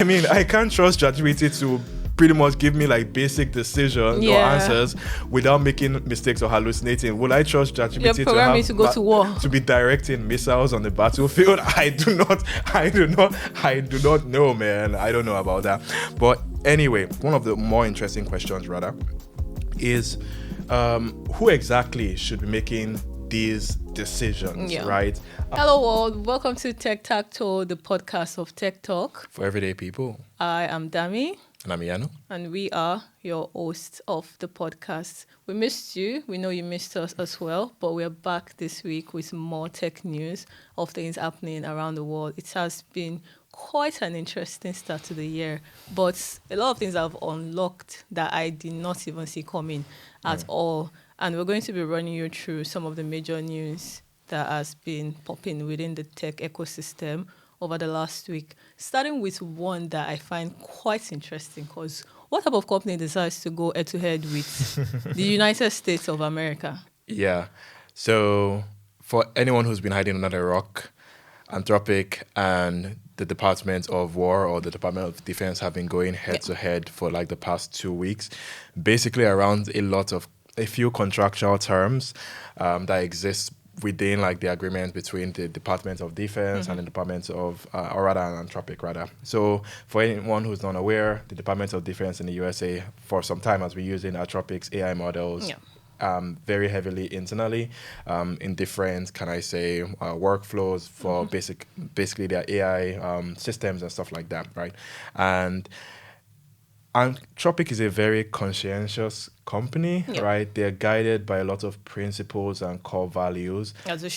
I mean, I can't trust ChatGPT to pretty much give me like basic decisions or answers without making mistakes or hallucinating. Will I trust ChatGPT to go to war, to be directing missiles on the battlefield? I do not know, man. I don't know about that. But anyway, one of the more interesting questions rather is who exactly should be making these decisions, right? Hello world, welcome to TechTacToe, the podcast of Tech Talk. For everyday people. I am Dami. And I'm Yano. And we are your hosts of the podcast. We missed you. We know you missed us as well, but we're back this week with more tech news of things happening around the world. It has been quite an interesting start to the year, but a lot of things have unlocked that I did not even see coming at all. And we're going to be running you through some of the major news that has been popping within the tech ecosystem over the last week, starting with one that I find quite interesting, because what type of company decides to go head-to-head with the United States of America? Yeah. So for anyone who's been hiding under a rock, Anthropic and the Department of War or the Department of Defense have been going head-to-head for like the past 2 weeks, basically around a few contractual terms that exist within like the agreement between the Department of Defense and the Department of, Anthropic rather. So for anyone who's not aware, the Department of Defense in the USA for some time has been using Anthropic's AI models very heavily internally in different, workflows for basically their AI systems and stuff like that, right? And Anthropic is a very conscientious company, right? They're guided by a lot of principles and core values. As they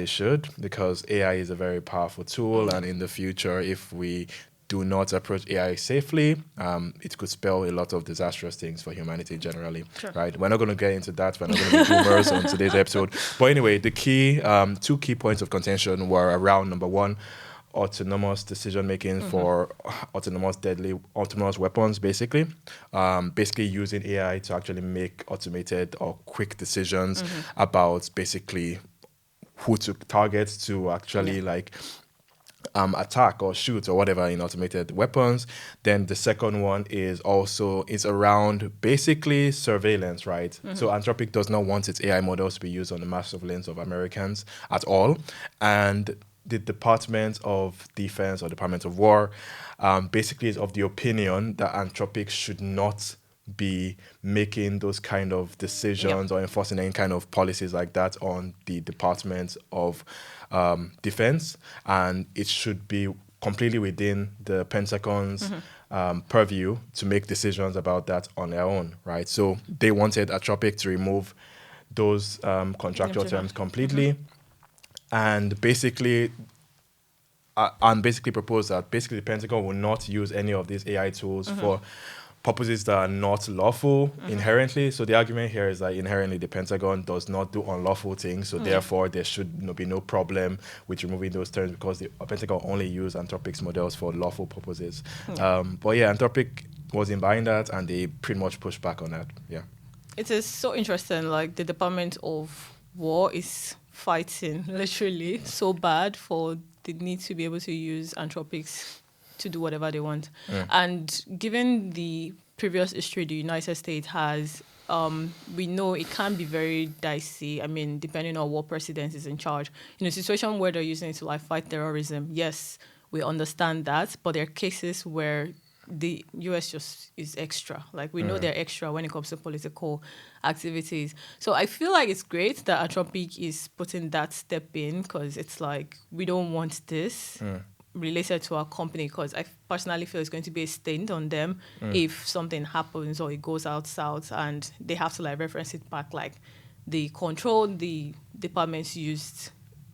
should, because AI is a very powerful tool. And in the future, if we do not approach AI safely, it could spell a lot of disastrous things for humanity generally, right? We're not going to get into that. We're not going to be boomers on today's episode. But anyway, the key, two key points of contention were around, number one, autonomous decision-making for autonomous weapons, basically using AI to actually make automated or quick decisions about basically who to target to actually attack or shoot or whatever in automated weapons. Then the second one is around basically surveillance, right? So Anthropic does not want its AI models to be used on the massive surveillance of Americans at all. And the Department of Defense or Department of War basically is of the opinion that Anthropic should not be making those kind of decisions or enforcing any kind of policies like that on the Department of Defense, and it should be completely within the Pentagon's purview to make decisions about that on their own, right? So they wanted Anthropic to remove those contractual terms completely. And basically proposed that basically the Pentagon will not use any of these AI tools for purposes that are not lawful inherently. So the argument here is that inherently the Pentagon does not do unlawful things. So therefore there should be no problem with removing those terms because the Pentagon only use Anthropic's models for lawful purposes. Anthropic wasn't buying that and they pretty much pushed back on that. Yeah. It is so interesting. Like the Department of War is fighting literally so bad for the need to be able to use Anthropics to do whatever they want. And given the previous history the United States has, we know it can be very dicey. I mean, depending on what president is in charge. In a situation where they're using it to fight terrorism, yes, we understand that, but there are cases where the US just is extra. We know they're extra when it comes to political activities. So I feel like it's great that Anthropic is putting that step in because it's we don't want this related to our company, because I personally feel it's going to be a stain on them if something happens or it goes out south and they have to reference it back. The control the departments used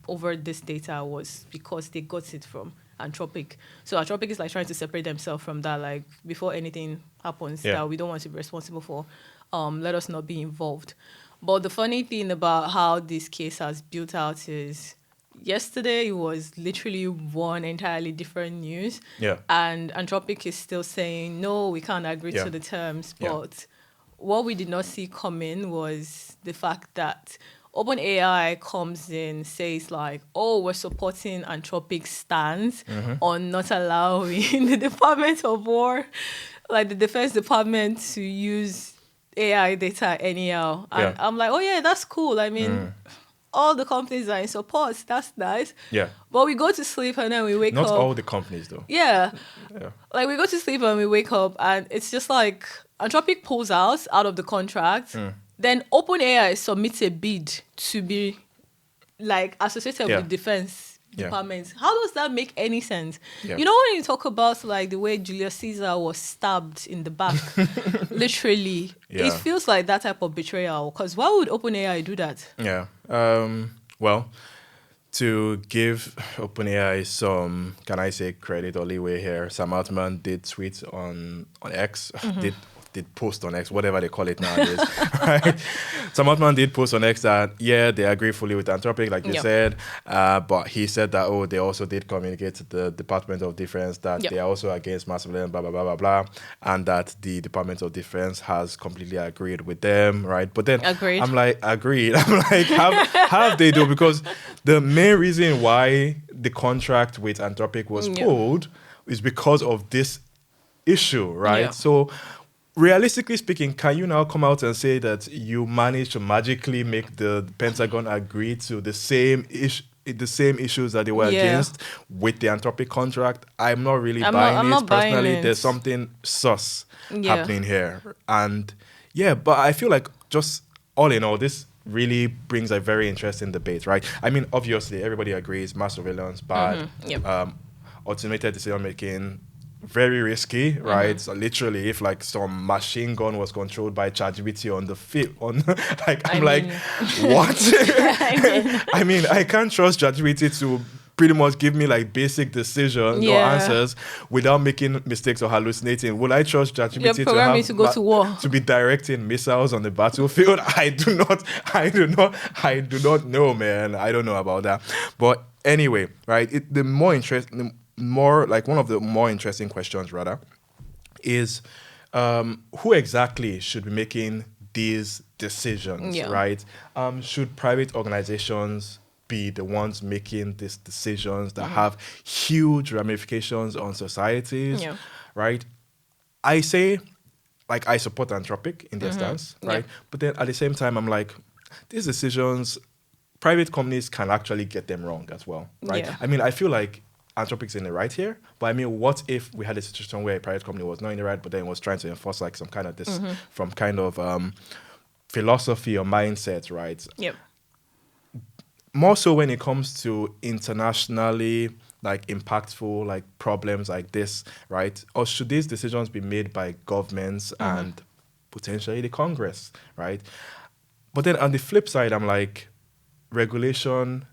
over this data was because they got it from Anthropic. So Anthropic is trying to separate themselves from that, before anything happens that we don't want to be responsible for, let us not be involved. But the funny thing about how this case has built out is yesterday it was literally one entirely different news. And Anthropic is still saying, no, we can't agree to the terms. But what we did not see coming was the fact that OpenAI comes in, says like, oh, we're supporting Anthropic's stance on not allowing the Department of War, like the Defense Department, to use AI data anyhow. And Yeah. I'm like, oh yeah, that's cool. I mean, all the companies are in support. That's nice. Yeah. But we go to sleep and then we wake Not up. all the companies, though. Yeah. Yeah. Like we go to sleep and we wake up and it's just like Anthropic pulls out of the contract. Then OpenAI submits a bid to be like associated Yeah. with defense Yeah. departments. How does that make any sense? Yeah. You know, when you talk about like the way Julius Caesar was stabbed in the back, literally, Yeah. it feels like that type of betrayal. Because why would OpenAI do that? Yeah. Well, to give OpenAI some, can I say, credit or leeway here, Sam Altman did tweet on X, did post on X, whatever they call it nowadays, right? Sam Altman did post on X that, yeah, they agree fully with Anthropic, like you Yep. said, but he said that, oh, they also did communicate to the Department of Defense that Yep. they are also against mass surveillance, blah, blah, blah, blah, blah, and that the Department of Defense has completely agreed with them, right? But then Agreed. I'm like, agreed. I'm like, have they do? Because the main reason why the contract with Anthropic was Yeah. pulled is because of this issue, right? Yeah. So realistically speaking, can you now come out and say that you managed to magically make the Pentagon agree to the same issues that they were Yeah. against with the Anthropic contract? I'm not really I'm buying it not buying personally. it. There's something sus Yeah. happening here, and yeah, but I feel like just all in all, this really brings a very interesting debate, right? I mean, obviously, everybody agrees mass surveillance bad, Yep. automated decision making very risky, right? So literally, if like some machine gun was controlled by ChatGPT on the field, on like I'm like, what? I mean, I can't trust ChatGPT to pretty much give me like basic decisions or Yeah. answers without making mistakes or hallucinating. Will I trust ChatGPT You're programming have to go to war. to be directing missiles on the battlefield? I do not know, man. I don't know about that. But anyway, right? One of the more interesting questions rather is who exactly should be making these decisions, Yeah. right? Should private organizations be the ones making these decisions that have huge ramifications on societies, Yeah. right? I say, like, I support Anthropic in their stance, right? Yeah. But then at the same time, I'm like, these decisions, private companies can actually get them wrong as well, right? Yeah. I mean, I feel like Anthropic's in the right here, but I mean, what if we had a situation where a private company was not in the right, but then was trying to enforce like some kind of this from kind of philosophy or mindset, right? Yep. More so when it comes to internationally like impactful like problems like this, right? Or should these decisions be made by governments and potentially the Congress, right? But then on the flip side, I'm like, regulation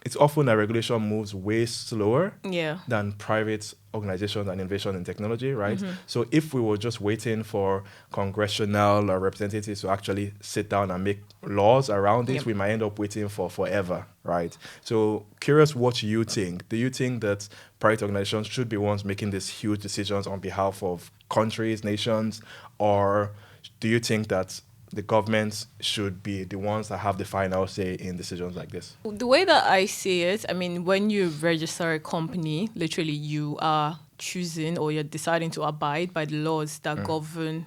it's often that regulation moves way slower Yeah. than private organizations and innovation in technology, right? So if we were just waiting for congressional or representatives to actually sit down and make laws around this, Yep. we might end up waiting for forever, right? So curious what you think. Do you think that private organizations should be ones making these huge decisions on behalf of countries, nations, or do you think that the governments should be the ones that have the final say in decisions like this? The way that I see it, I mean, when you register a company, literally you are choosing or you're deciding to abide by the laws that govern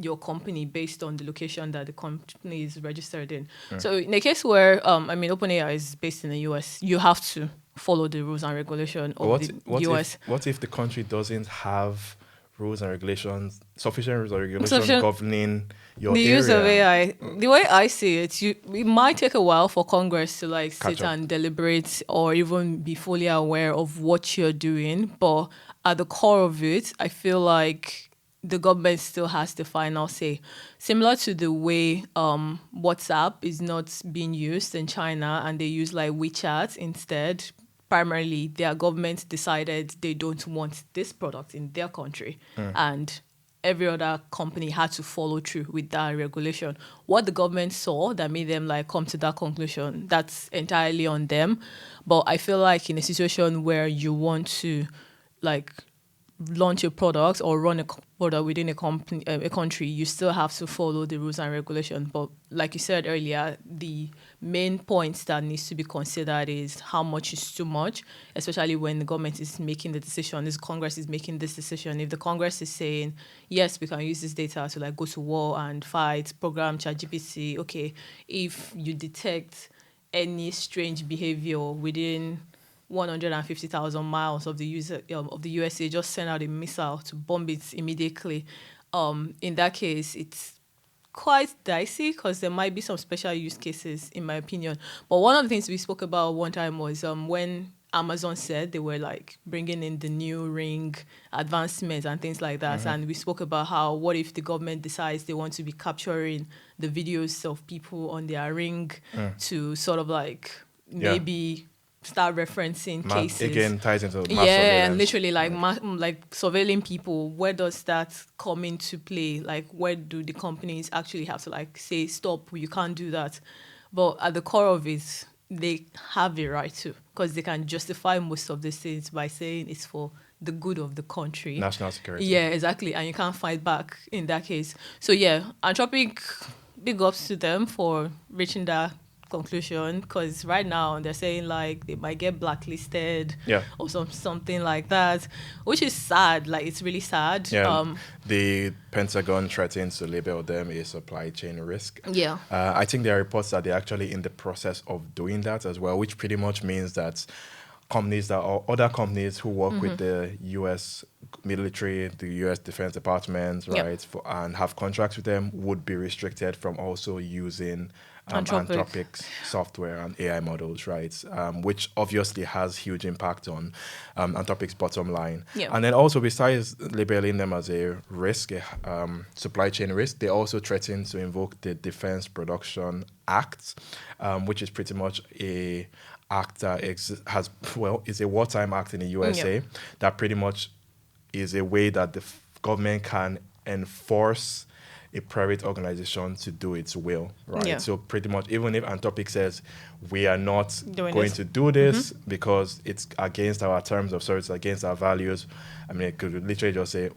your company based on the location that the company is registered in. So in a case where, OpenAI is based in the US, you have to follow the rules and regulation of the US. What if the country doesn't have rules and regulations, sufficient rules and regulations Sufficient- governing your The area? use of AI, the way I see it, it might take a while for Congress to like Catch sit up. and deliberate or even be fully aware of what you're doing. But at the core of it, I feel like the government still has the final say. Similar to the way WhatsApp is not being used in China and they use like WeChat instead. Primarily, their government decided they don't want this product in their country. And every other company had to follow through with that regulation. What the government saw that made them like come to that conclusion, that's entirely on them. But I feel like in a situation where you want to like launch a product or run a product within a company, a country, you still have to follow the rules and regulations. But like you said earlier, the main points that needs to be considered is how much is too much, especially when the government is making the decision, this Congress is making this decision. If the Congress is saying, yes, we can use this data to like go to war and fight, program ChatGPT, okay, if you detect any strange behavior within 150,000 miles of the USA, just send out a missile to bomb it immediately. In that case, it's quite dicey because there might be some special use cases, in my opinion. But one of the things we spoke about one time was when Amazon said they were like bringing in the new Ring advancements and things like that. And we spoke about how, what if the government decides they want to be capturing the videos of people on their Ring to sort of like maybe start referencing cases. Again, ties into mass surveillance. And literally like like surveilling people. Where does that come into play? Like, where do the companies actually have to like say, stop, you can't do that? But at the core of it, they have a right to, because they can justify most of these things by saying it's for the good of the country. National security. Yeah, exactly. And you can't fight back in that case. So yeah, Anthropic, big ups to them for reaching that conclusion, because right now they're saying like they might get blacklisted or something like that, which is sad. Like, it's really sad. The Pentagon threatens to label them a supply chain risk. I think there are reports that they're actually in the process of doing that as well, which pretty much means that companies that are other companies who work with the U.S. military, the U.S. Defense Department, right, and have contracts with them would be restricted from also using Anthropic's software and AI models, right? Which obviously has huge impact on Anthropic's bottom line. And then also, besides labeling them as a risk, a supply chain risk, they also threaten to invoke the Defense Production Act, which is pretty much a act that is a wartime act in the USA that pretty much is a way that the government can enforce a private organization to do its will, right? So pretty much, even if Anthropic says we are not going to do this because it's against our terms of service, against our values, I mean, it could literally just say,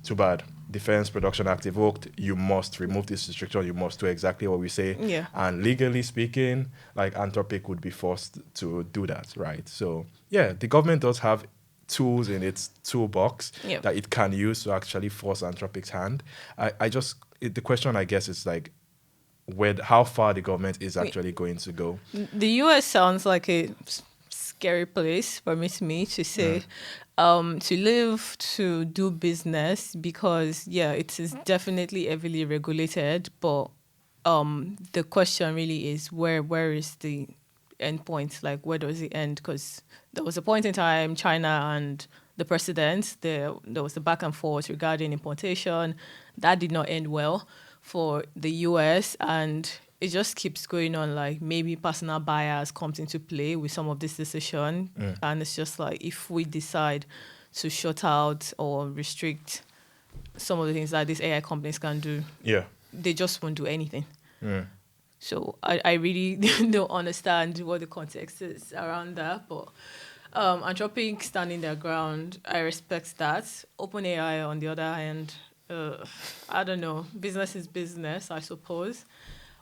too bad, Defense Production Act evoked, you must remove this restriction, you must do exactly what we say. And legally speaking, like, Anthropic would be forced to do that, right? So yeah, the government does have tools in its toolbox that it can use to actually force Anthropic's hand. The question, I guess, is like, how far the government is actually going to go. The US sounds like a scary place for me to say, to live, to do business, because it is definitely heavily regulated. But the question really is, where is the end point? Like, where does it end? Because there was a point in time, China and the president, there was a back and forth regarding importation. That did not end well for the US, and it just keeps going on. Like, maybe personal bias comes into play with some of this decision, and it's just like, if we decide to shut out or restrict some of the things that these AI companies can do, they just won't do anything. So I really don't understand what the context is around that, but Anthropic standing their ground, I respect that. OpenAI, on the other hand, I don't know. Business is business, I suppose.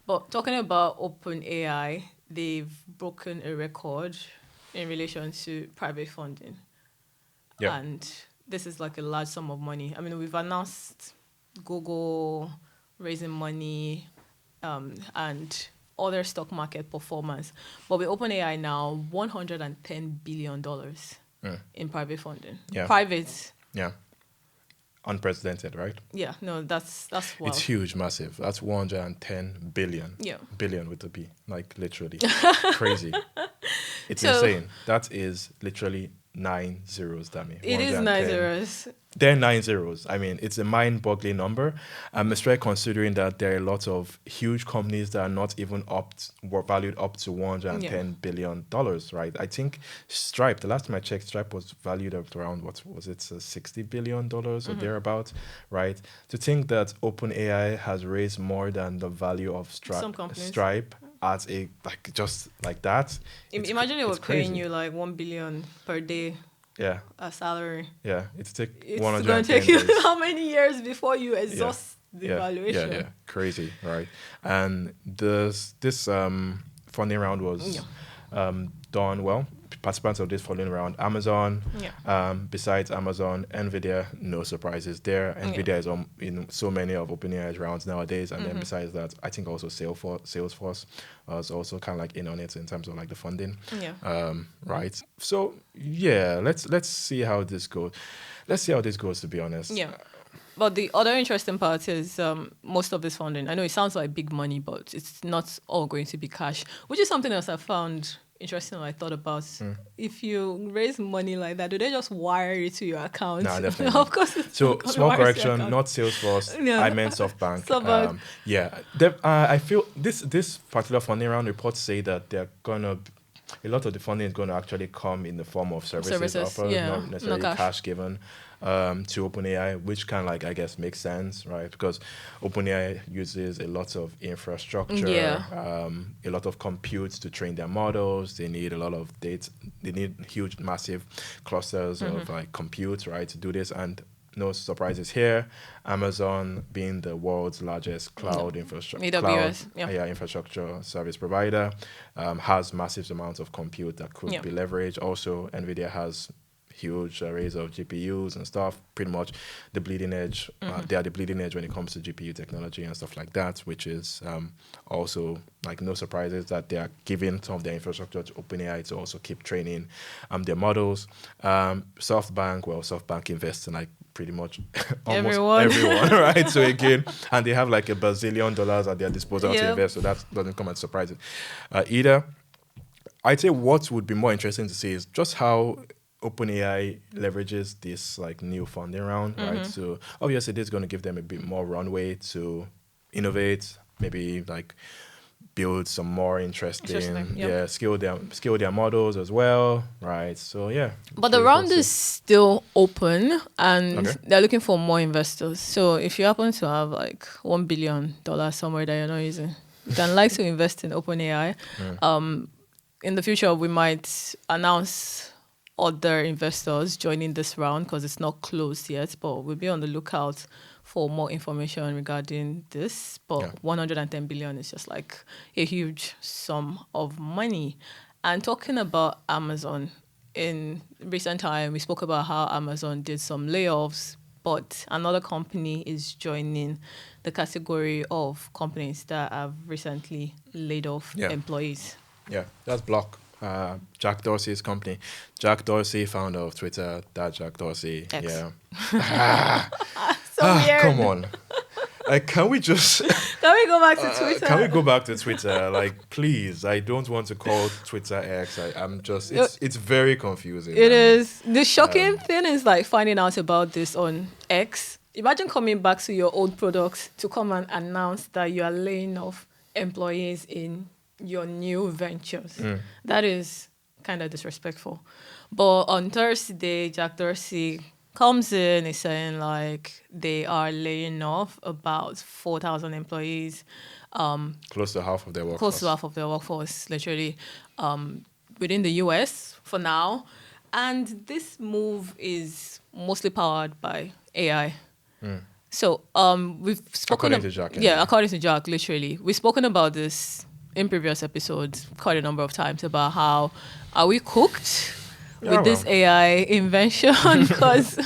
But talking about OpenAI, they've broken a record in relation to private funding. And this is like a large sum of money. I mean, we've announced Google raising money and other stock market performance. But with OpenAI now, $110 billion in private funding. Private. Unprecedented, right? No, that's wild. It's huge, massive. That's 110 billion. Billion with a B, like, literally. Crazy. It's insane. That is literally 9 zeros, Dami. It is 9 zeros. They're 9 zeros. I mean, it's a mind-boggling number. Especially considering that there are a lot of huge companies that are not even valued up to $110 billion, right? I think Stripe, the last time I checked, Stripe was valued at around, what was it, $60 billion or thereabouts, right? To think that OpenAI has raised more than the value of Stripe as a, like, just like that. Imagine it was paying you like $1 billion per day. Yeah. a salary. Yeah. It's take It's going to 110 take you days. how many years before you Yeah. exhaust the Yeah. valuation? Yeah. Crazy, right? And this funding round was done well. Participants of this funding round, Amazon. Yeah. Besides Amazon, Nvidia, no surprises there. Nvidia is on in so many of OpenAI's rounds nowadays. And then besides that, I think also Salesforce was also kind of like in on it in terms of like the funding. Yeah. Right. So yeah, let's see how this goes. Let's see how this goes, to be honest. Yeah. But the other interesting part is most of this funding. I know it sounds like big money, but it's not all going to be cash, which is something else I found interesting. I thought about if you raise money like that, do they just wire it to your account? Nah, definitely. Of course. It's So not gonna small wire to your correction, account. not Salesforce. Yeah. I meant SoftBank. SoftBank. Yeah, I feel this particular funding round reports say that they're gonna. A lot of the funding is going to actually come in the form of services offered, yeah, not necessarily no cash. cash given to OpenAI, which kind of like, I guess, makes sense, right? Because OpenAI uses a lot of infrastructure, a lot of compute to train their models. They need a lot of data. They need huge, massive clusters of like compute, right, to do this. And no surprises here. Amazon, being the world's largest cloud infrastructure, AWS, infrastructure service provider, has massive amounts of compute that could be leveraged. Also, Nvidia has huge arrays of GPUs and stuff. Pretty much the bleeding edge. They are the bleeding edge when it comes to GPU technology and stuff like that, which is also like no surprises that they are giving some of their infrastructure to OpenAI to also keep training their models. SoftBank invests in like pretty much almost everyone, right? So again, and they have like $1 billion at their disposal to invest, so that doesn't come as surprising either. I'd say what would be more interesting to see is just how OpenAI leverages this like new funding round, right? So obviously this is going to give them a bit more runway to innovate, maybe like build some more interesting scale their models as well, right? So yeah. But the round is still open and they're looking for more investors. So if you happen to have like $1 billion somewhere that you're not using, you can like to invest in OpenAI. In the future, we might announce other investors joining this round because it's not closed yet, but we'll be on the lookout for more information regarding this. But 110 billion is just like a huge sum of money. And talking about Amazon, in recent time, we spoke about how Amazon did some layoffs, but another company is joining the category of companies that have recently laid off employees. Yeah, that's Block. Jack Dorsey's company. Jack Dorsey, founder of Twitter. That Jack Dorsey. X. Yeah. So weird. Come on. Like, can we just... Can we go back to Twitter? Can we go back to Twitter? Like, please. I don't want to call Twitter X. I'm just... It's very confusing. It is. The shocking thing is like finding out about this on X. Imagine coming back to your old products to come and announce that you are laying off employees in your new ventures. That is kind of disrespectful. But on Thursday, Jack Dorsey comes in, he's saying like they are laying off about 4,000 employees. Close to half of their workforce. Close to half of their workforce, literally, within the US for now. And this move is mostly powered by AI. So we've spoken... According to Jack. According to Jack, literally. We've spoken about this in previous episodes quite a number of times about how are we cooked with this AI invention? Because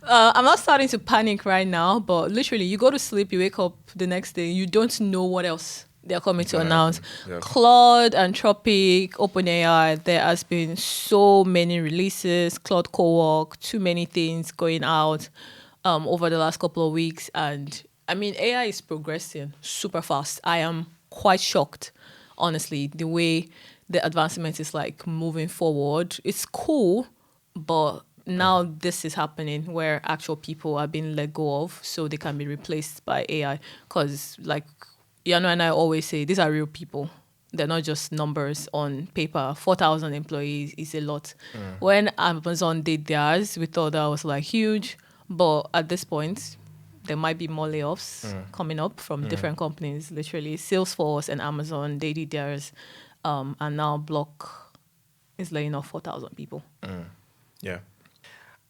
I'm not starting to panic right now, but literally you go to sleep, you wake up the next day, you don't know what else they're coming to announce. Claude, Anthropic, OpenAI, there has been so many releases, Claude Co-work, too many things going out over the last couple of weeks. And I mean, AI is progressing super fast. I am quite shocked, honestly, the way the advancement is like moving forward. It's cool, but now this is happening where actual people are being let go of so they can be replaced by AI. Because like Yano and I always say, these are real people. They're not just numbers on paper. 4,000 employees is a lot. When Amazon did theirs, we thought that was like huge, but at this point, there might be more layoffs coming up from different companies. Literally, Salesforce and Amazon, they did theirs. And now Block is laying off 4,000 people. Yeah.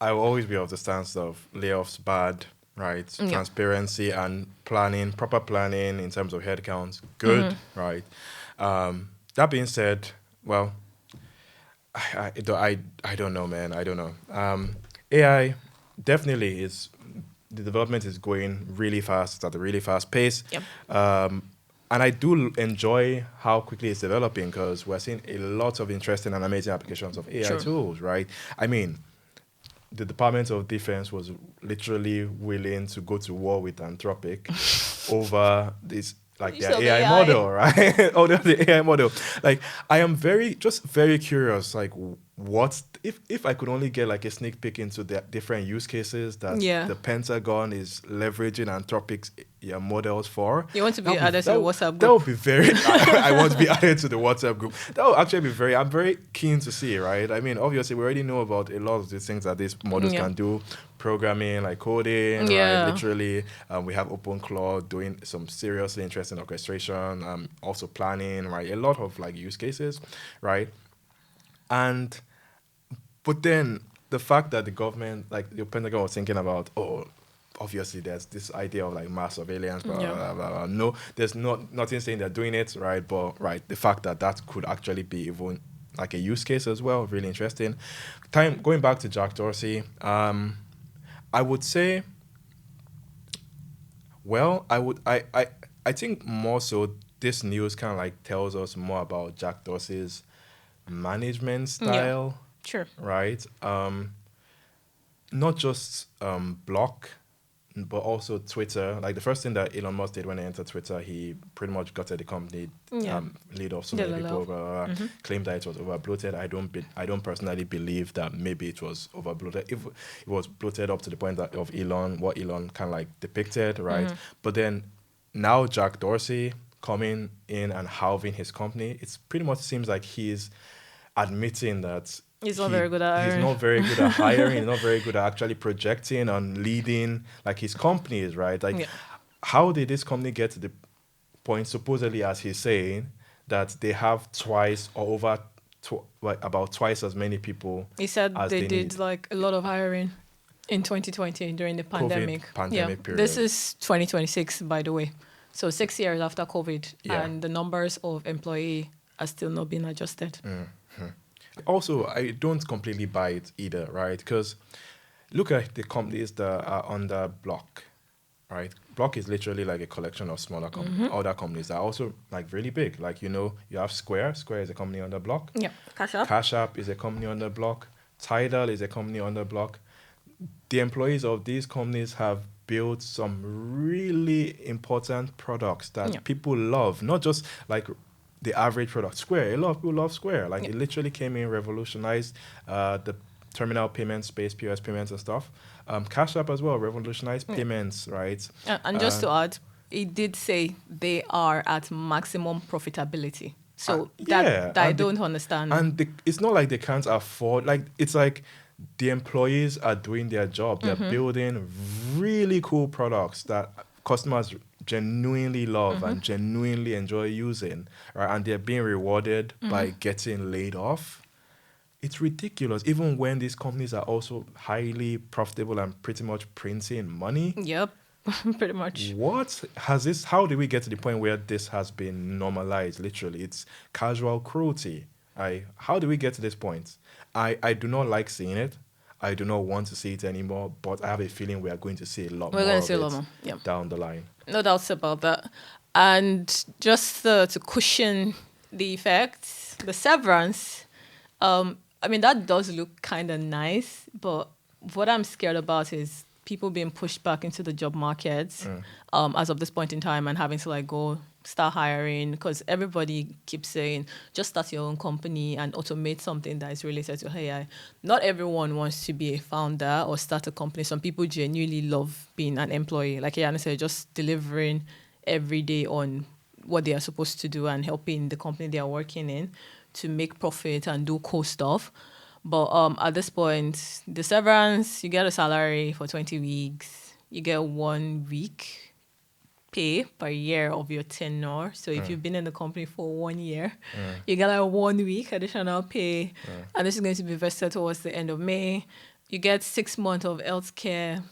I will always be of the stance of layoffs bad, right? Yeah. Transparency and planning, proper planning in terms of headcounts, good, right? That being said, well, I don't know, man. I don't know. AI definitely is, the development is going really fast. It's at a really fast pace. Yep. And I do enjoy how quickly it's developing because we're seeing a lot of interesting and amazing applications of AI Sure. tools, right? I mean, the Department of Defense was literally willing to go to war with Anthropic over this, like Use their of AI AI. model, right? Over the AI model. Like, I am very curious, like, what if I could only get like a sneak peek into the different use cases that Yeah. the Pentagon is leveraging Anthropic's models for. You want to be That would added to the WhatsApp That group. would be very. I want to be added to the WhatsApp group. That would actually be very. I'm very keen to see. Right. I mean, obviously, we already know about a lot of the things that these models Yeah. can do, programming, like coding. Yeah. Right. Literally, we have OpenClaw doing some seriously interesting orchestration. Also planning. Right. A lot of like use cases. Right. And but then the fact that the government, like the Pentagon, was thinking about, oh, obviously there's this idea of like mass surveillance, blah, Yeah. blah, blah, blah. No, there's nothing saying they're doing it, right? But right, the fact that that could actually be even like a use case as well, really interesting. Going back to Jack Dorsey, I would say, well, I think more so this news kind of like tells us more about Jack Dorsey's management style, Sure. right? Not just Block, but also Twitter. Like the first thing that Elon Musk did when he entered Twitter, he pretty much gutted the company, Yeah. laid off so Did many a people, lot. blah, blah, blah, claimed that it was over bloated. I don't personally believe that maybe it was over bloated. If it was bloated up to the point that of Elon, what Elon kind of like depicted, right? But then now Jack Dorsey coming in and halving his company, it's pretty much seems like he's admitting that He's not very good at he's hiring. not very good at hiring. He's not very good at actually projecting and leading like his companies, right? Like, Yeah. how did this company get to the point, supposedly, as he's saying, that they have twice or over like about twice as many people He said as they they did need? like a lot of hiring in 2020 during the pandemic. pandemic period. This is 2026, by the way. So 6 years after COVID, Yeah. and the numbers of employee are still not being adjusted. Also, I don't completely buy it either, right? Because look at the companies that are under Block, right? Block is literally like a collection of smaller other companies that are also like really big. Like, you have Square. Square is a company under Block. Yeah, Cash App. Cash App is a company under Block. Tidal is a company under Block. The employees of these companies have built some really important products that Yeah. people love, not just like the average product. Square, a lot of people love Square. Like, Yeah. it literally came in, revolutionized the terminal payment space, POS payments and stuff. Cash App as well, revolutionized payments, right? And just to add, he did say they are at maximum profitability. So that I don't understand. And it's not like they can't afford, like, it's like the employees are doing their job. They're building really cool products that customers genuinely love and genuinely enjoy using, right? And they're being rewarded by getting laid off. It's ridiculous. Even when these companies are also highly profitable and pretty much printing money. Yep, pretty much. How did we get to the point where this has been normalized? Literally, it's casual cruelty. How do we get to this point? I do not like seeing it. I do not want to see it anymore, but I have a feeling we are going to see a lot We're more going to of see a lot it more. Yeah. down the line. No doubts about that. And just to cushion the effects, the severance, I mean, that does look kind of nice, but what I'm scared about is people being pushed back into the job market as of this point in time and having to like go start hiring, because everybody keeps saying just start your own company and automate something that is related to AI. Not everyone wants to be a founder or start a company. Some people genuinely love being an employee, like Yana said, just delivering every day on what they are supposed to do and helping the company they are working in to make profit and do cool stuff. But at this point, the severance, you get a salary for 20 weeks, you get 1 week pay per year of your tenure. So if you've been in the company for 1 year, you get like 1 week additional pay. And this is going to be vested towards the end of May. You get 6 months of healthcare.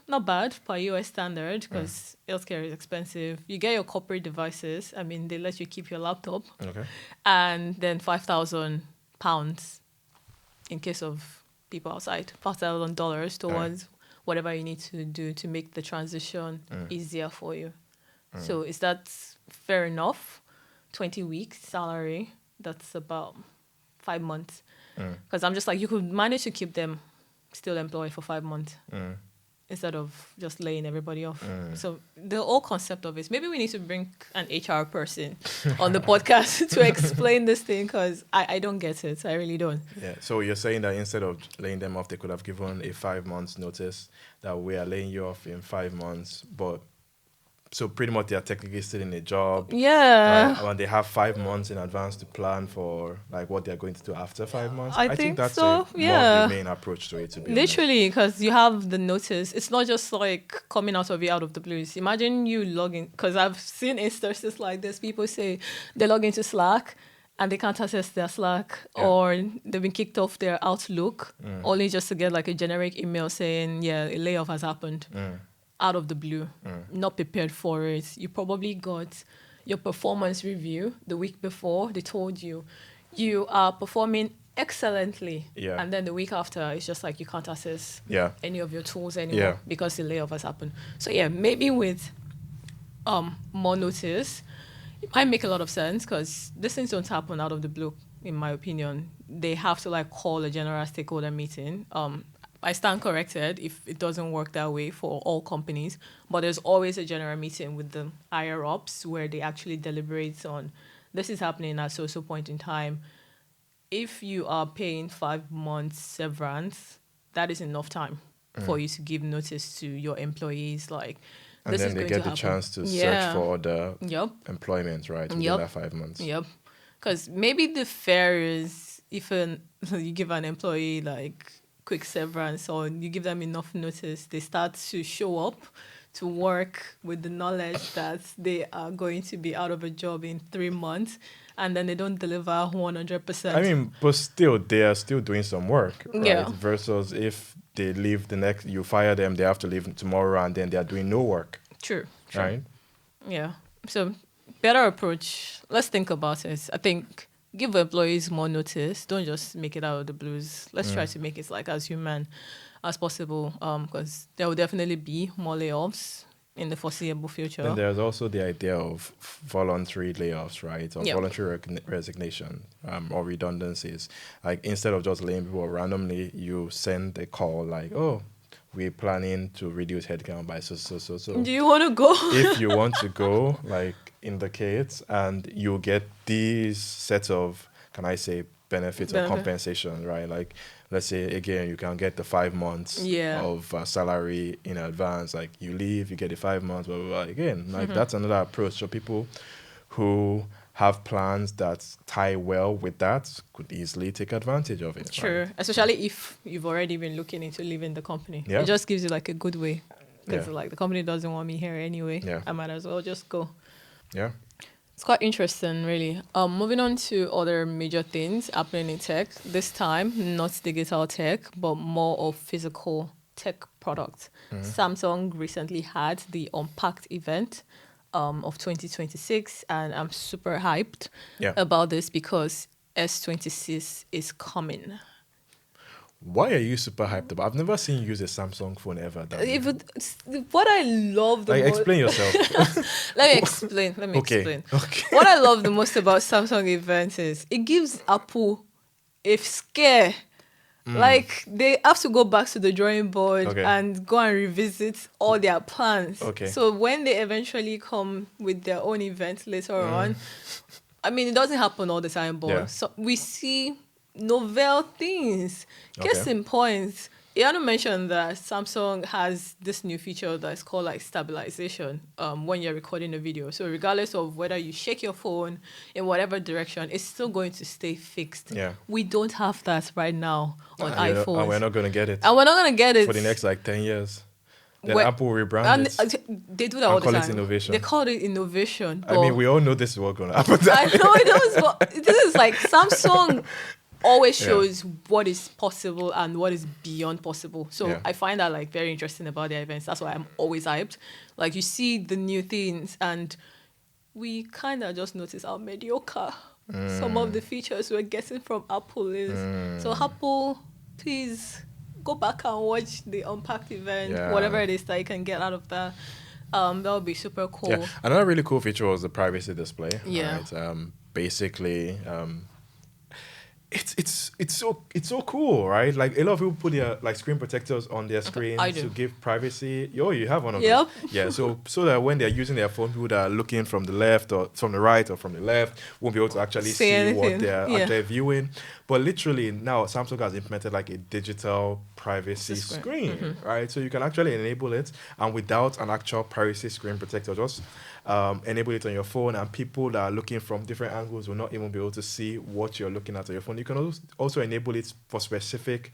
Not bad per US standard because healthcare is expensive. You get your corporate devices. I mean, they let you keep your laptop. Okay. And then £5,000 in case of people outside. $5,000 towards whatever you need to do to make the transition easier for you. So is that fair enough? 20 weeks salary. That's about 5 months. Because I'm just like, you could manage to keep them still employed for 5 months instead of just laying everybody off. So the whole concept of it, maybe we need to bring an HR person on the podcast to explain this thing because I don't get it. I really don't. Yeah. So you're saying that instead of laying them off, they could have given a 5 months notice that we are laying you off in 5 months, but so pretty much they are technically still in a job. Yeah. And they have 5 months in advance to plan for like what they're going to do after 5 months. I think that's so. a more humane approach to it, to be literally, because you have the notice. It's not just like coming out of the blues. Imagine you log in, because I've seen instances like this. People say they log into Slack and they can't access their Slack, or they've been kicked off their Outlook, only just to get like a generic email saying, yeah, a layoff has happened. Out of the blue, not prepared for it. You probably got your performance review the week before. They told you you are performing excellently. Yeah. And then the week after, it's just like you can't access any of your tools anymore because the layoff has happened. So yeah, maybe with more notice, it might make a lot of sense because these things don't happen out of the blue, in my opinion. They have to like call a general stakeholder meeting. I stand corrected if it doesn't work that way for all companies, but there's always a general meeting with the higher ups where they actually deliberate on this is happening at so point in time. If you are paying 5 months severance, that is enough time for you to give notice to your employees. Like, and this then is they going get to the happen. chance to search for other employment, right? Within that 5 months. Yep. Because maybe the fair is if you give an employee like quick severance or you give them enough notice, they start to show up to work with the knowledge that they are going to be out of a job in 3 months, and then they don't deliver 100%. I mean, but still, they are still doing some work, right? Yeah. Versus if they leave you fire them, they have to leave tomorrow, and then they are doing no work. True. Right? Yeah. So, better approach. Let's think about it. I think give employees more notice. Don't just make it out of the blues. Let's try to make it like as human as possible, because there will definitely be more layoffs in the foreseeable future. And there's also the idea of voluntary layoffs, right? Or voluntary resignation or redundancies. Like instead of just laying people randomly, you send a call like, oh, we're planning to reduce headcount by so. Do you want to go? If you want to go, like indicate, and you'll get these sets of, can I say, benefits or compensation, right? Like, let's say, again, you can get the 5 months of salary in advance. Like, you leave, you get the 5 months, blah, blah, blah. Again, like, that's another approach. So people who have plans that tie well with that could easily take advantage of it. Sure. Right? Especially if you've already been looking into leaving the company. Yeah. It just gives you, like, a good way. Because, like, the company doesn't want me here anyway. Yeah. I might as well just go. Yeah. It's quite interesting, really. Moving on to other major things happening in tech. This time, not digital tech, but more of physical tech products. Samsung recently had the Unpacked event of 2026, and I'm super hyped about this because S26 is coming. Why are you super hyped about? I've never seen you use a Samsung phone ever. What I love the most... Explain yourself. Let me explain. Okay. What I love the most about Samsung events is it gives Apple a scare. Like, they have to go back to the drawing board and go and revisit all their plans. So when they eventually come with their own event later on, I mean, it doesn't happen all the time, but so we see novel things. Case in point, Ianu mentioned that Samsung has this new feature that's called like stabilization when you're recording a video. So regardless of whether you shake your phone in whatever direction, it's still going to stay fixed. Yeah. We don't have that right now on iPhones. And we're not going to get it. And we're not going to get it. For the next like 10 years. Then Apple rebrand it. They do that all the time. Call it innovation. They call it innovation. I mean, we all know this is what's going to happen. I know it does, but this is like Samsung always Yeah. shows what is possible and what is beyond possible. So Yeah. I find that like very interesting about the events. That's why I'm always hyped. Like you see the new things and we kind of just notice how mediocre some of the features we're getting from Apple is. So Apple, please go back and watch the Unpacked event, Yeah. whatever it is that you can get out of that. That would be super cool. Yeah, another really cool feature was the privacy display. Yeah. Right? Basically, it's so cool, right? Like a lot of people put their like screen protectors on their screen I do. to give privacy. You have one of Yep. those. Yeah, so that when they're using their phone, people that are looking from the left or from the right or from the left won't be able to actually Say see anything. what they're Yeah. actually viewing. But literally now Samsung has implemented like a digital privacy screen, right? So you can actually enable it, and without an actual privacy screen protector, just enable it on your phone, and people that are looking from different angles will not even be able to see what you're looking at on your phone. You can also enable it for specific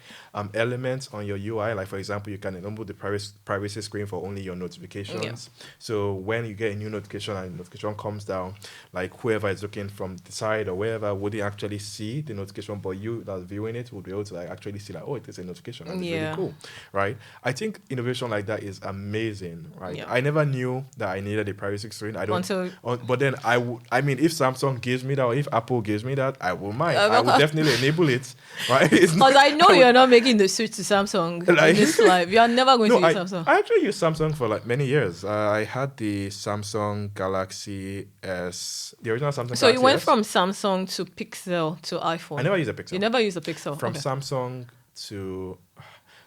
elements on your UI. Like for example, you can enable the privacy screen for only your notifications. Yeah. So when you get a new notification and the notification comes down, like whoever is looking from the side or wherever wouldn't actually see the notification, but you that's viewing it would be able to like actually see like, oh, it is a notification. And it's really cool, right? I think innovation like that is amazing, right? Yeah. I never knew that I needed a privacy screen. I don't. Until- But then I mean, if Samsung gives me that, or if Apple gives me that, I will mind. I will definitely enable it, right? Because I know you're not making the switch to Samsung Like- in this life. You are never going No, to use Samsung. I actually used Samsung for like many years. I had the Samsung Galaxy S, the original Samsung. So you Galaxy went S. from Samsung to Pixel to iPhone. I never used a Pixel. You never used a Pixel. From Okay. Samsung to,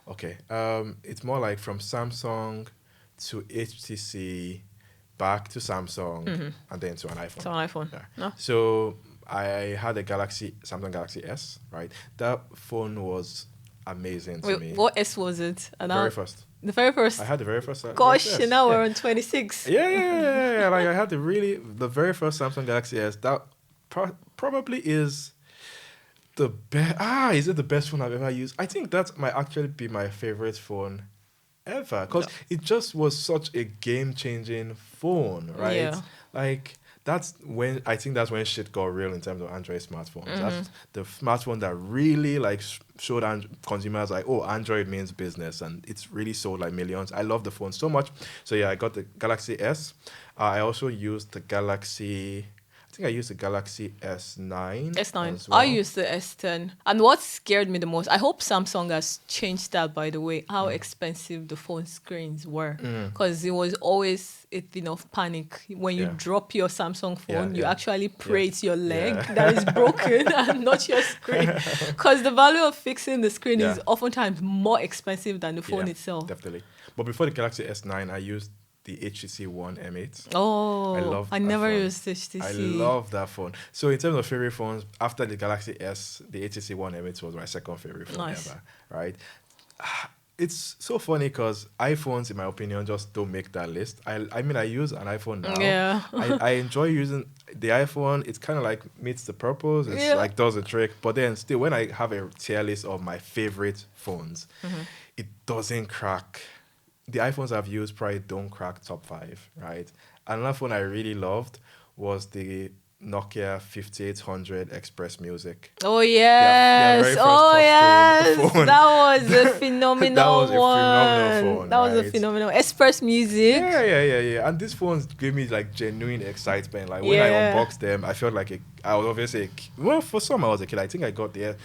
okay, it's more like from Samsung to HTC, back to Samsung, and then to an iPhone. So an iPhone. Yeah. No? So I had a Samsung Galaxy S, right? That phone was amazing to Wait, me. what S was it? And Very now- first. The very first. I had the very first. Gosh, Galaxy S. now Yeah. we're on 26. Yeah. Like I had the very first Samsung Galaxy S. That probably is the best. Is it the best phone I've ever used? I think that might actually be my favorite phone ever, because it just was such a game-changing phone, right? Yeah. Like that's when shit got real in terms of Android smartphones. That's the smartphone that really like showed consumers like, oh, Android means business, and it's really sold like millions. I love the phone so much. So yeah, I got the Galaxy S. I also used the Galaxy. I think I used the Galaxy S9. S9. as well. I used the S10. And what scared me the most, I hope Samsung has changed that, by the way, how expensive the phone screens were. Because it was always a thing of panic. When you Yeah. drop your Samsung phone, you yeah. actually pray it's your leg Yeah. that is broken and not your screen. Because the value of fixing the screen is Yeah. oftentimes more expensive than the phone Yeah, itself. Definitely. But before the Galaxy S9, I used the HTC One M8. Oh, I love I that never phone. used HTC. I love that phone. So in terms of favorite phones, after the Galaxy S, the HTC One M8 was my second favorite phone Nice. ever, right? It's so funny because iPhones, in my opinion, just don't make that list. I mean, I use an iPhone now. Yeah. I enjoy using the iPhone. It's kind of like meets the purpose. It's Yeah. like does the trick. But then still, when I have a tier list of my favorite phones, it doesn't crack. The iPhones I've used probably don't crack top 5, right? Another phone I really loved was the Nokia 5800 Express Music. Oh their yes! very first Oh yes! touchscreen phone. That was a phenomenal That was a one. phenomenal phone, That was a right? phenomenal Express Music. Yeah. And these phones gave me like genuine excitement. Like when I Yeah. unboxed them, I felt like I was obviously well, for some I was a kid. I think I got the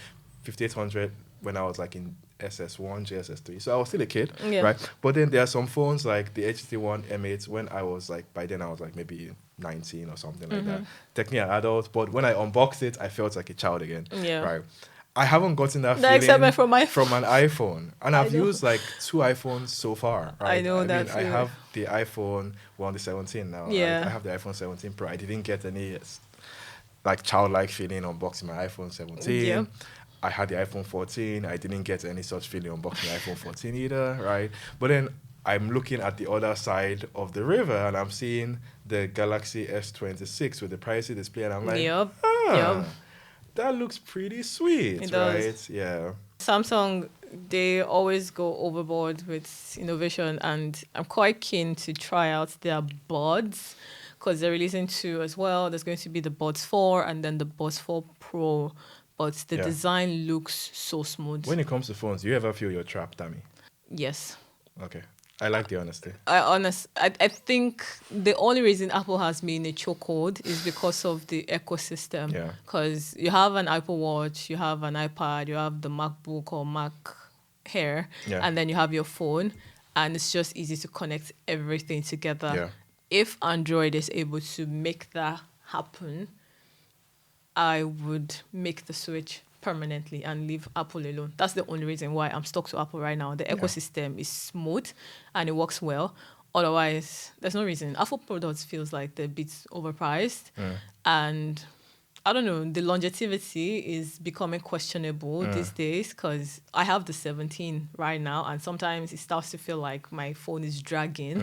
5800 when I was like in SS1, JSS3. So I was still a kid, Yeah. right? But then there are some phones like the HTC One M8 when I was like, by then I was like maybe 19 or something like that. Technically an adult, but when I unboxed it, I felt like a child again, Yeah. right? I haven't gotten that The feeling excitement from my from an iPhone. And I've know. used like 2 iPhones so far, right? I know that I too. have the iPhone, well, the 17 now. Yeah. Right? I have the iPhone 17 Pro. I didn't get any like childlike feeling unboxing my iPhone 17. Yeah. I had the iPhone 14. I didn't get any such feeling unboxing the iPhone 14 either, right? But then I'm looking at the other side of the river and I'm seeing the Galaxy S26 with the privacy display, and I'm like, Yep. ah, that looks pretty sweet, It right? does. Yeah. Samsung, they always go overboard with innovation, and I'm quite keen to try out their buds because they're releasing 2 as well. There's going to be the Buds 4 and then the Buds 4 Pro. but the design looks so smooth. When it comes to phones, do you ever feel you're trapped, Tammy? Yes. Okay. I like the honesty. I think the only reason Apple has me in a chokehold is because of the ecosystem. Yeah. Because you have an Apple Watch, you have an iPad, you have the MacBook or Mac Air, and then you have your phone, and it's just easy to connect everything together. Yeah. If Android is able to make that happen, I would make the switch permanently and leave Apple alone. That's the only reason why I'm stuck to Apple right now. The ecosystem is smooth and it works well. Otherwise, there's no reason. Apple products feels like they're a bit overpriced. And I don't know, the longevity is becoming questionable these days because I have the 17 right now and sometimes it starts to feel like my phone is dragging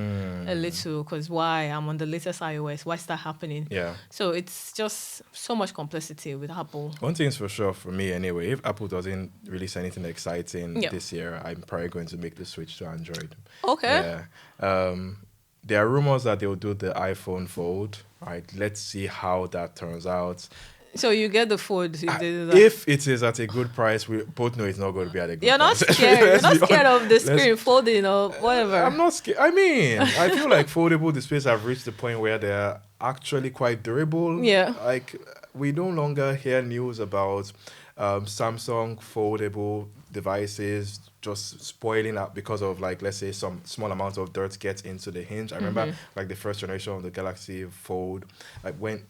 a little because why? I'm on the latest iOS. Why is that happening? Yeah. So it's just so much complexity with Apple. One thing's for sure for me anyway, if Apple doesn't release anything exciting this year, I'm probably going to make the switch to Android. Okay. Yeah. There are rumors that they'll do the iPhone Fold. Right, let's see how that turns out. So you get the fold if they do that. If it is at a good price, we both know it's not going to be at a good You're not price. scared. You're not scared of the screen folding or whatever. I'm not scared. I mean, I feel like foldable displays have reached the point where they're actually quite durable. Yeah. Like, we no longer hear news about Samsung foldable devices just spoiling up because of, like, let's say some small amount of dirt gets into the hinge. I remember like the first generation of the Galaxy Fold, like when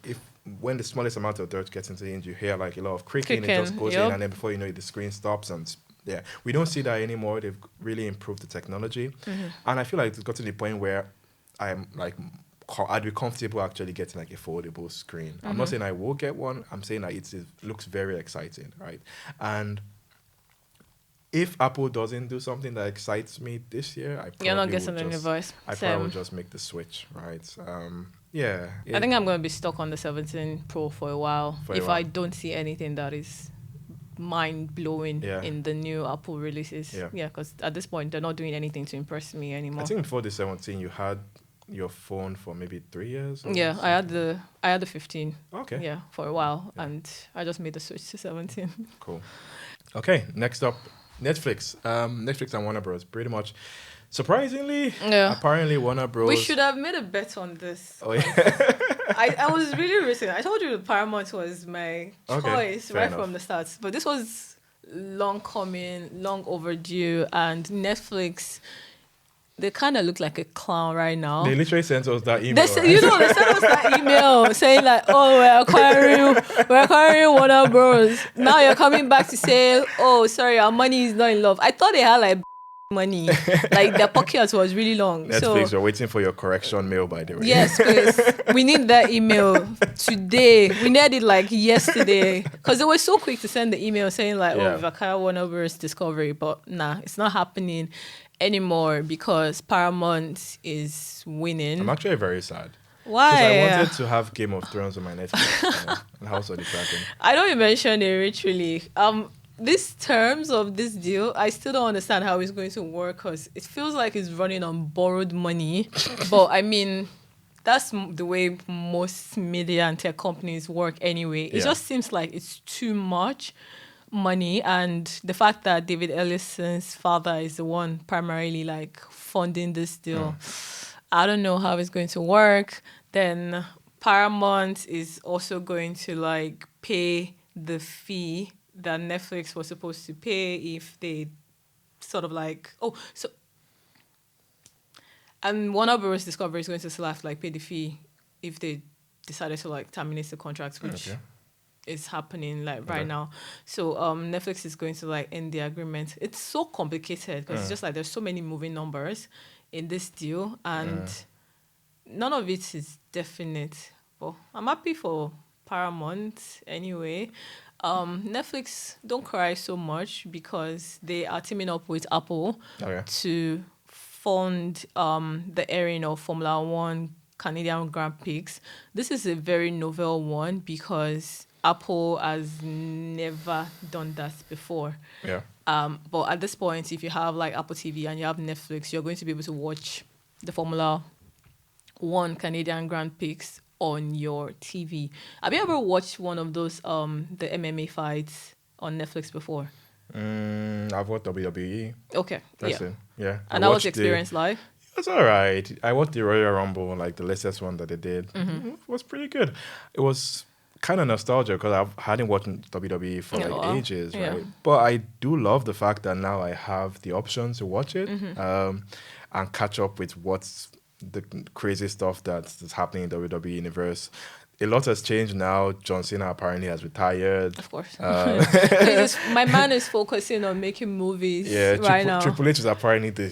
the smallest amount of dirt gets into the hinge, you hear like a lot of creaking, it just goes in, and then before you know it, the screen stops. And we don't see that anymore. They've really improved the technology, and I feel like it's got to the point where I'm like, I'd be comfortable actually getting like a foldable screen. I'm not saying I will get one. I'm saying that it looks very exciting, right? And if Apple doesn't do something that excites me this year, I probably would just make the switch, right? I think I'm going to be stuck on the 17 Pro for a while if I don't see anything that is mind-blowing in the new Apple releases. Yeah, because at this point, they're not doing anything to impress me anymore. I think before the 17, you had your phone for maybe 3 years? Yeah, I had the 15. Okay. Yeah, for a while, and I just made the switch to 17. Cool. Okay, next up, Netflix. Netflix and Warner Bros. Pretty much, surprisingly, apparently Warner Bros. We should have made a bet on this. Oh yeah. I was really racing. I told you Paramount was my choice from the start, but this was long coming, long overdue, and Netflix. They kind of look like a clown right now. They literally sent us that email. They sent us that email saying like, "Oh, we're acquiring Warner Bros. Now you're coming back to say, oh, sorry, our money is not in love." I thought they had like money, like their pockets was really long. Netflix, we're waiting for your correction mail, by the way. Yes, please. We need that email today. We need it like yesterday because they were so quick to send the email saying like, "Oh, we've acquired Warner Bros. Discovery," but nah, it's not happening anymore because Paramount is winning. I'm actually very sad. Why? Because I wanted to have Game of Thrones on my Netflix. And House of the Dragon. I know you mentioned it literally. These terms of this deal, I still don't understand how it's going to work because it feels like it's running on borrowed money. But I mean, that's the way most media and tech companies work anyway. It just seems like it's too much money, and the fact that David Ellison's father is the one primarily like funding this deal, I don't know how it's going to work. Then Paramount is also going to like pay the fee that Netflix was supposed to pay if they sort of like and Warner Bros. Discovery is going to still have to like pay the fee if they decided to like terminate the contract, which is happening like right now. So Netflix is going to like end the agreement. It's so complicated because it's just like there's so many moving numbers in this deal and none of it is definite. But I'm happy for Paramount anyway. Netflix, don't cry so much because they are teaming up with Apple to fund the airing of Formula One Canadian Grand Prix. This is a very novel one because Apple has never done that before. But at this point, if you have like Apple TV and you have Netflix, you're going to be able to watch the Formula One Canadian Grand Prix on your TV. Have you ever watched one of those the MMA fights on Netflix before? I've watched WWE. Okay, That's yeah. it. Yeah. And that was the experience live? It's all right. I watched the Royal Rumble, like the latest one that they did. It was pretty good. It was kind of nostalgia because I hadn't watched WWE for ages, right? But I do love the fact that now I have the option to watch it and catch up with what's the crazy stuff that's happening in the WWE universe. A lot has changed now. John Cena apparently has retired. Of course. My man is focusing on making movies right now. Triple H is apparently the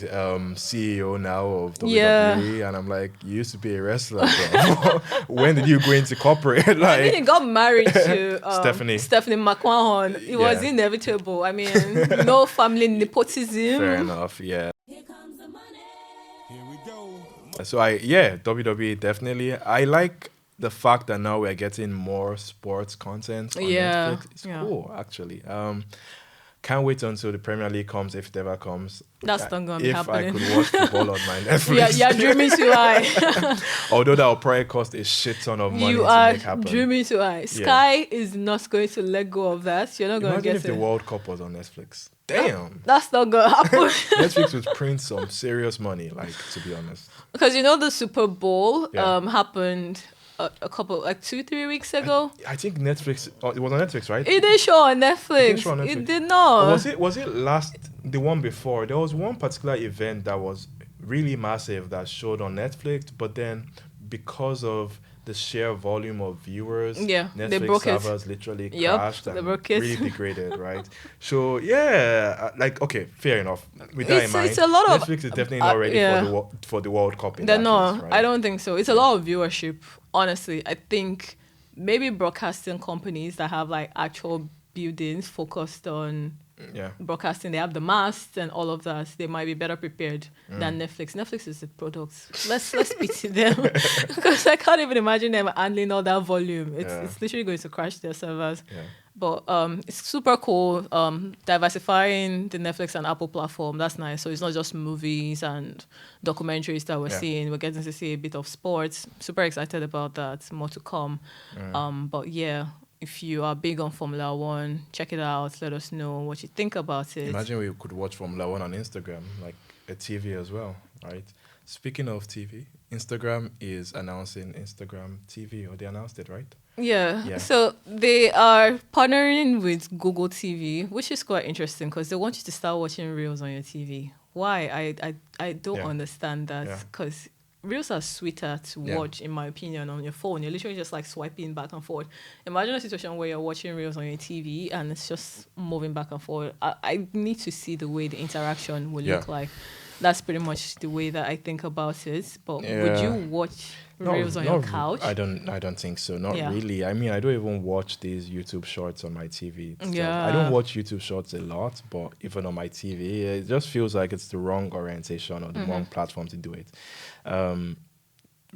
CEO now of WWE. And I'm like, you used to be a wrestler, bro. When did you go into corporate? I mean, he got married to Stephanie McMahon. It was inevitable. I mean, no family nepotism. Fair enough, yeah. Here comes the money. Here we go. So WWE definitely. I like the fact that now we're getting more sports content on Netflix. It's cool, actually. Can't wait until the Premier League comes, if it ever comes. That's not going to be happening. If I could watch football on my Netflix. Yeah, dreaming too high. Although that will probably cost a shit ton of money to make happen. Dreaming too high. Sky is not going to let go of that. You're not going to get it. Imagine if the World Cup was on Netflix. Damn. That's not going to happen. Netflix would print some serious money, like, to be honest. Because the Super Bowl happened a couple, 2-3 weeks ago. I think Netflix. It was on Netflix, right? It did show on Netflix. It did not. Was it the one before? There was one particular event that was really massive that showed on Netflix, but then because of the sheer volume of viewers, Netflix servers literally crashed and really degraded, right? So okay, fair enough. With that in mind, it's a lot of Netflix is definitely not ready for the World Cup. Case, right? I don't think so. It's a lot of viewership. Honestly, I think maybe broadcasting companies that have actual buildings focused on broadcasting, they have the masts and all of that, they might be better prepared than Netflix. Netflix is the product. Let's pity them because I can't even imagine them handling all that volume. It's literally going to crash their servers. Yeah. But it's super cool. Diversifying the Netflix and Apple platform, that's nice. So it's not just movies and documentaries that we're seeing. We're getting to see a bit of sports. Super excited about that. More to come. But if you are big on Formula One, check it out. Let us know what you think about it. Imagine we could watch Formula One on Instagram, like a TV as well, right? Speaking of TV, Instagram is announcing Instagram TV, or they announced it, right? Yeah. So they are partnering with Google TV, which is quite interesting because they want you to start watching Reels on your TV. Why? I don't understand that because Reels are sweeter to watch, in my opinion, on your phone. You're literally just swiping back and forth. Imagine a situation where you're watching Reels on your TV and it's just moving back and forth. I need to see the way the interaction will look like. That's pretty much the way that I think about it. But would you watch Reels on your couch? I don't think so. Not really. I mean, I don't even watch these YouTube shorts on my TV. I don't watch YouTube shorts a lot, but even on my TV, it just feels like it's the wrong orientation or the wrong platform to do it.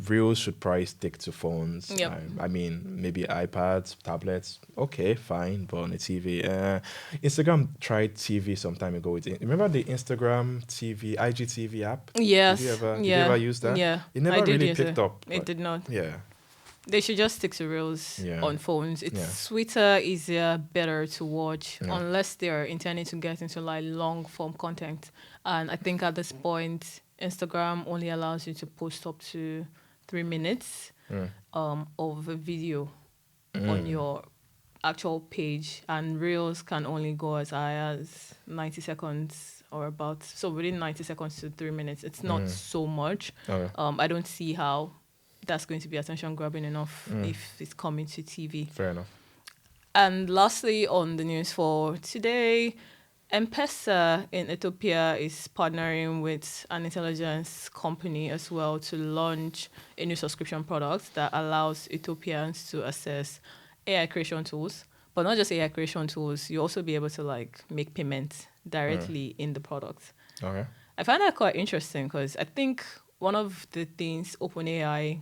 Reels should probably stick to phones. Yep. I mean, maybe iPads, tablets. Okay, fine, but on the TV. Instagram tried TV some time ago. Remember the Instagram TV, IGTV app? Yes. Did you ever use that? Yeah. It never really picked up. It did not. Yeah. They should just stick to Reels on phones. It's sweeter, easier, better to watch, unless they're intending to get into long form content. And I think at this point, Instagram only allows you to post up to 3 minutes of a video on your actual page, and Reels can only go as high as 90 seconds or about. So within 90 seconds to 3 minutes, it's not so much. Okay. I don't see how that's going to be attention grabbing enough if it's coming to TV. Fair enough. And lastly, on the news for today, M-Pesa in Ethiopia is partnering with an intelligence company as well to launch a new subscription product that allows Ethiopians to access AI creation tools. But not just AI creation tools, you also be able to make payments directly in the product. I find that quite interesting because I think one of the things OpenAI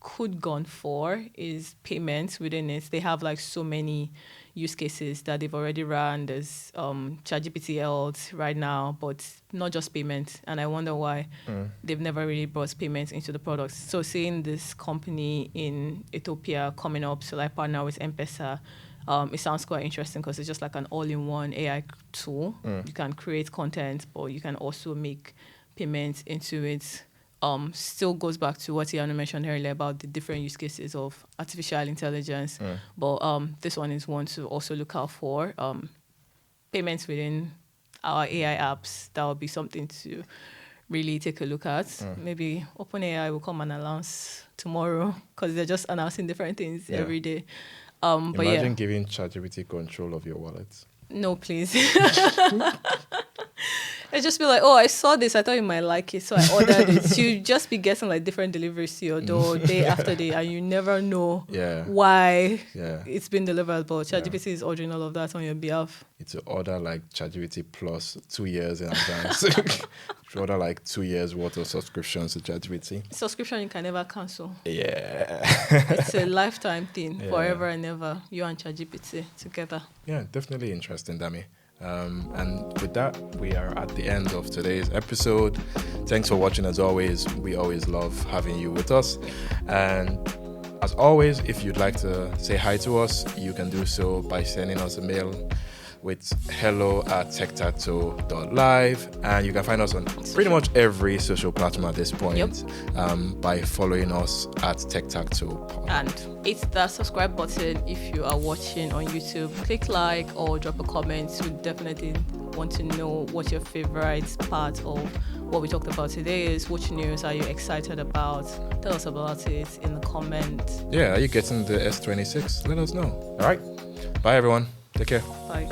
could gone for is payments within it. They have like so many use cases that they've already run. There's ChatGPT else right now, but not just payments. And I wonder why they've never really brought payments into the products. So seeing this company in Ethiopia coming up to like partner with M-Pesa, it sounds quite interesting because it's just like an all-in-one AI tool. You can create content, but you can also make payments into it. Still goes back to what Ianu mentioned earlier about the different use cases of artificial intelligence. But this one is one to also look out for. Payments within our AI apps, that would be something to really take a look at. Maybe OpenAI will come and announce tomorrow because they're just announcing different things every day. But Imagine giving ChatGPT control of your wallet. No, please. It's just be like, oh, I saw this. I thought you might like it, so I ordered it. You just be getting like different deliveries to your door day after day, and you never know why it's been delivered. But ChatGPT is ordering all of that on your behalf. It's to order like ChatGPT plus 2 years in advance. You order like 2 years worth of subscriptions to ChatGPT. Subscription you can never cancel. Yeah. It's a lifetime thing, forever and ever. You and ChatGPT together. Yeah, definitely interesting, Dami. And with that, we are at the end of today's episode. Thanks for watching as always. We always love having you with us. And as always, if you'd like to say hi to us, you can do so by sending us a mail with hello@TechTacToe.live. And you can find us on pretty much every social platform at this point by following us at TechTacToe. And hit that subscribe button if you are watching on YouTube. Click like or drop a comment. We definitely want to know what your favorite part of what we talked about today is. Which news are you excited about? Tell us about it in the comments. Yeah, are you getting the S26? Let us know. All right. Bye, everyone. Take care. Bye.